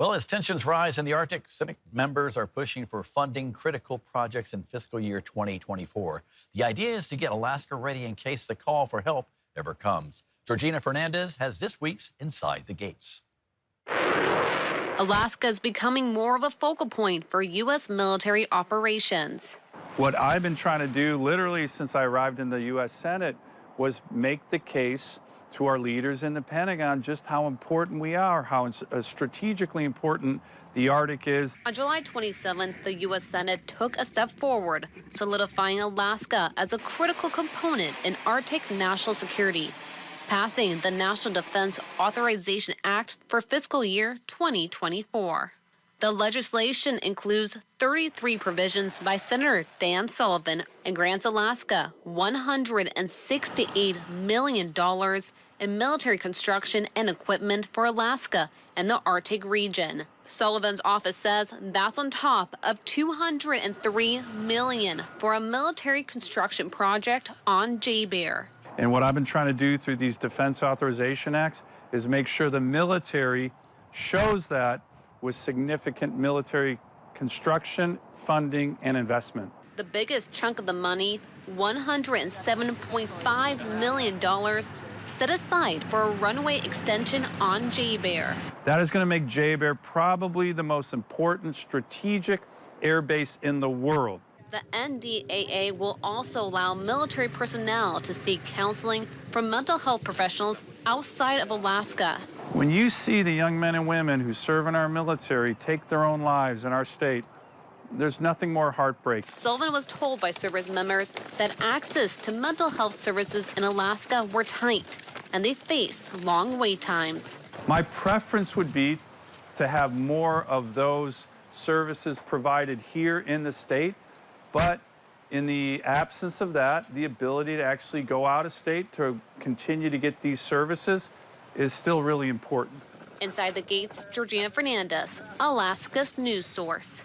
Well, as tensions rise in the Arctic, Senate members are pushing for funding critical projects in fiscal year 2024. The idea is to get Alaska ready in case the call for help ever comes. Georgina Fernandez has this week's Inside the Gates. Alaska is becoming more of a focal point for U.S. military operations. What I've been trying to do literally since I arrived in the U.S. Senate was make the case to our leaders in the Pentagon just how important we are, how strategically important the Arctic is. On July 27th, the U.S. Senate took a step forward, solidifying Alaska as a critical component in Arctic national security, passing the National Defense Authorization Act for fiscal year 2024. The legislation includes 33 provisions by Senator Dan Sullivan and grants Alaska $168 million in military construction and equipment for Alaska and the Arctic region. Sullivan's office says that's on top of $203 million for a military construction project on J-Bear. And what I've been trying to do through these Defense Authorization Acts is make sure the military shows that with significant military construction, funding, and investment. The biggest chunk of the money, $107.5 million, set aside for a runway extension on J-Bear. That is going to make J-Bear probably the most important strategic air base in the world. The NDAA will also allow military personnel to seek counseling from mental health professionals outside of Alaska. When you see the young men and women who serve in our military take their own lives in our state, there's nothing more heartbreaking. Sullivan was told by service members that access to mental health services in Alaska were tight, and they face long wait times. My preference would be to have more of those services provided here in the state, but in the absence of that, the ability to actually go out of state to continue to get these services is still really important. Inside the Gates, Georgina Fernandez, Alaska's news source.